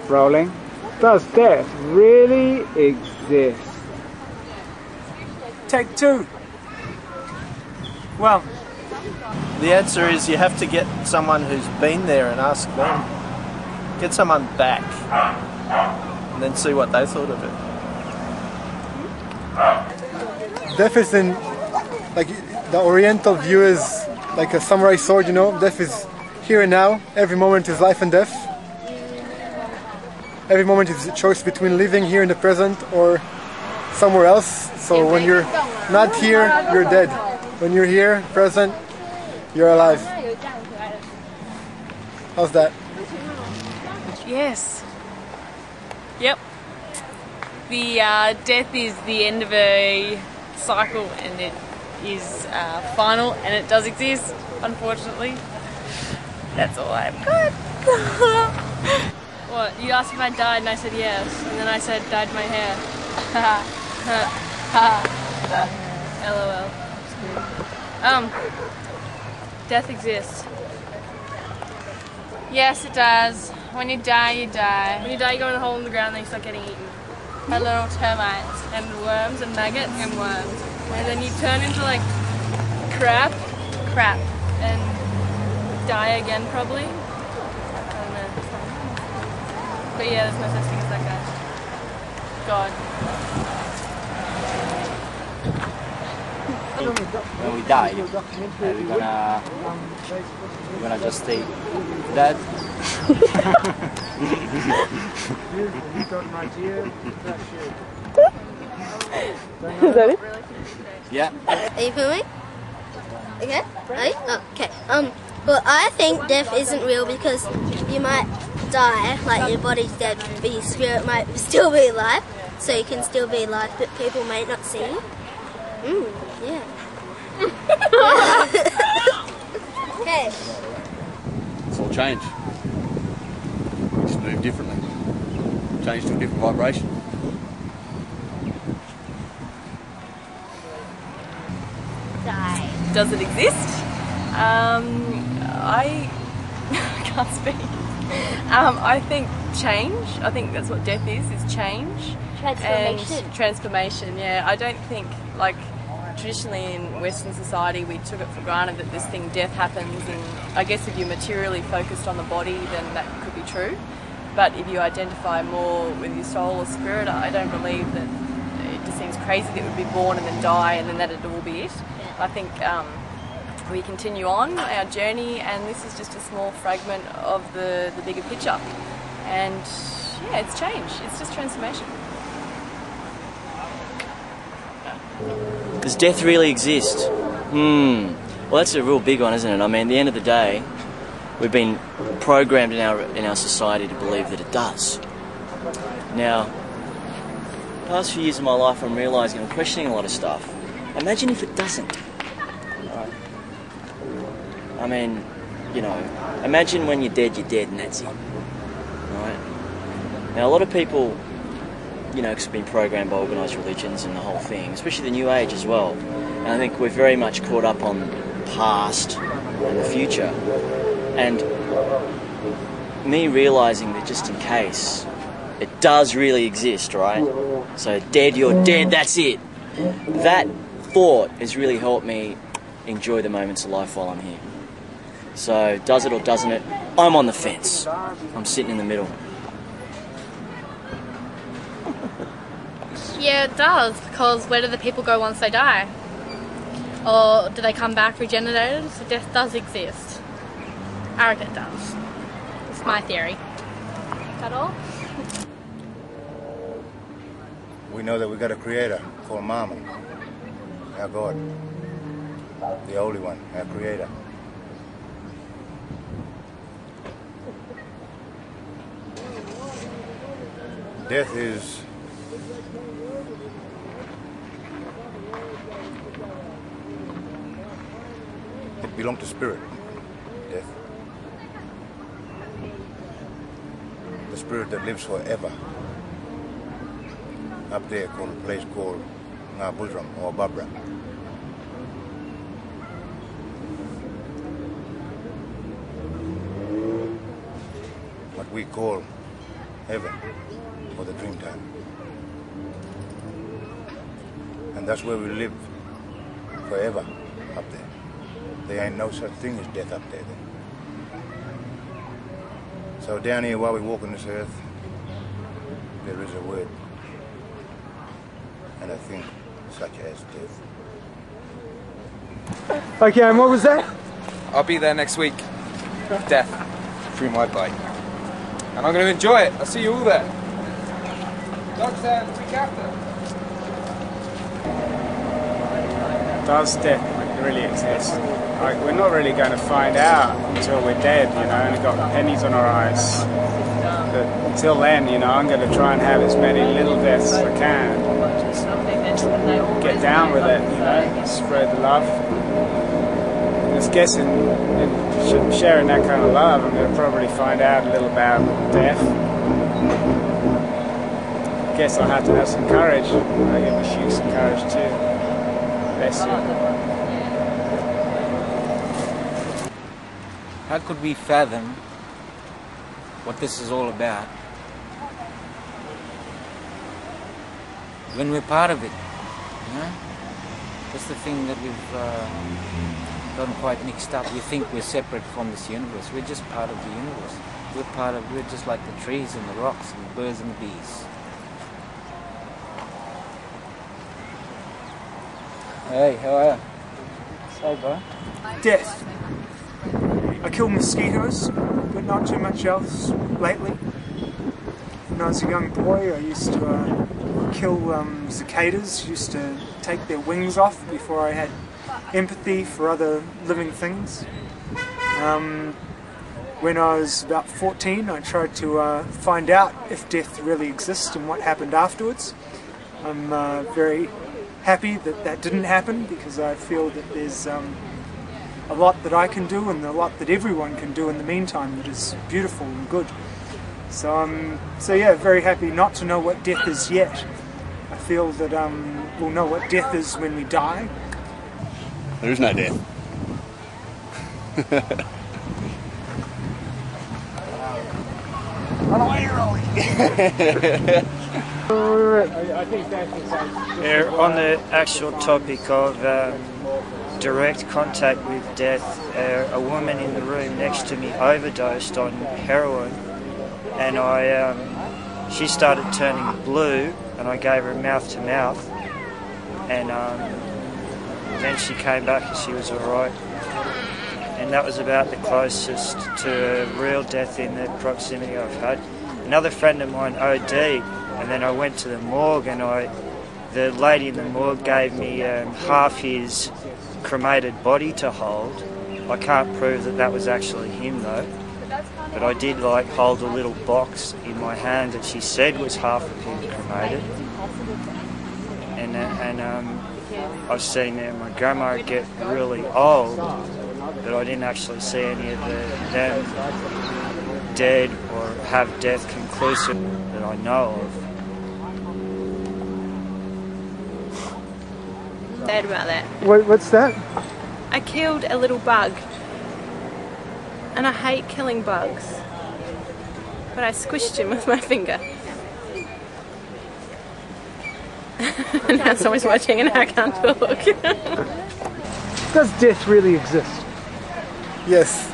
Rolling. Does death really exist? Take two. Well, The answer is you have to get someone who's been there and ask them. Get someone back and then see what they thought of it. Death is in, like, the Oriental view is like a samurai sword, you know. Death is here and now. Every moment is life and death. Every moment is a choice between living here in the present or somewhere else. So when you're not here, you're dead. When you're here, present, you're alive. How's that? Yes. Yep. The death is the end of a cycle, and it is final, and it does exist, unfortunately. That's all I've got. What? You asked if I died, and I said yes, and then I said dyed my hair. LOL. Death exists. Yes, it does. When you die, you die. When you die, you go in a hole in the ground, and then you start getting eaten. By little termites. And worms and maggots. And worms. And then you turn into like crap. And die again, probably. I don't know. But yeah, there's no such thing as that guy. God. When we die, we're gonna just stay dead. Is that it? Yeah. Are you filming? Okay. Ready? Oh, okay. Well, I think death isn't real because you might die, like your body's dead, but your spirit might still be alive. So you can still be alive, but people may not see you. Yeah. Okay. It's all change. We just move differently. Change to a different vibration. Die. Does it exist? I can't speak. I think change. I think that's what death is change. Transformation. And transformation, yeah. I don't think, like, traditionally in Western society we took it for granted that this thing, death, happens, and I guess if you're materially focused on the body then that could be true. But if you identify more with your soul or spirit, I don't believe that. It just seems crazy that we'd be born and then die and then that'd all be it. I think we continue on our journey, and this is just a small fragment of the bigger picture. And yeah, it's change. It's just transformation. Does death really exist? Well, that's a real big one, isn't it? I mean, at the end of the day, we've been programmed in our society to believe that it does. Now, the past few years of my life, I'm realising, I'm questioning a lot of stuff. Imagine if it doesn't. Right? I mean, you know, imagine when you're dead and that's it. Right? Now, a lot of people, you know, because we've been programmed by organised religions and the whole thing, especially the New Age as well. And I think we're very much caught up on the past and the future. And me realising that just in case, it does really exist, right? So dead, you're dead, that's it. That thought has really helped me enjoy the moments of life while I'm here. So does it or doesn't it? I'm on the fence. I'm sitting in the middle. Yeah, it does, because where do the people go once they die? Or do they come back regenerated? So death does exist. I reckon it does. It's my theory. Is that all? We know that we got a creator called Mama, our God, the only one, our creator. Death is it belongs to spirit, death. The spirit that lives forever. Up there called a place called Ngabudram or Babra. What we call heaven or the dream time. And that's where we live forever up there. There ain't no such thing as death up there then. So down here while we walk on this earth, there is a word and a thing such as death. Okay, and what was that? I'll be there next week. Death through my bite. And I'm going to enjoy it. I'll see you all there. That's the week after. Does death really exist? Like, we're not really going to find out until we're dead, you know, and we've got pennies on our eyes. But until then, you know, I'm going to try and have as many little deaths as I can. Get down with it, you know, spread the love. And just guessing, and sharing that kind of love, I'm going to probably find out a little about death. I guess I'll have to have some courage. I give my shoes some courage too. Bless you. How could we fathom what this is all about when we're part of it? You know? That's the thing that we've gotten quite mixed up. We think we're separate from this universe. We're just part of the universe. We're just like the trees and the rocks and the birds and the bees. Hey, how are you? Say, bro. Death. I kill mosquitoes, but not too much else lately. When I was a young boy, I used to kill cicadas, used to take their wings off before I had empathy for other living things. When I was about 14, I tried to find out if death really exists and what happened afterwards. I'm very happy that that didn't happen, because I feel that there's a lot that I can do and a lot that everyone can do in the meantime that is beautiful and good. So yeah, very happy not to know what death is yet. I feel that we'll know what death is when we die. There is no death. Run away, Rolly! On the actual topic of direct contact with death, a woman in the room next to me overdosed on heroin, and she started turning blue, and I gave her mouth to mouth, and then she came back and she was alright. And that was about the closest to real death in the proximity I've had. Another friend of mine OD'd, and then I went to the morgue, and the lady in the morgue gave me half his cremated body to hold. I can't prove that that was actually him though, but I did hold a little box in my hand that she said was half of him cremated. And I've seen my grandma get really old, but I didn't actually see any of them dead or have death conclusive that I know of. Sad about that. What's that? I killed a little bug, and I hate killing bugs, but I squished him with my finger. And now someone's watching and I can't talk. Does death really exist? Yes.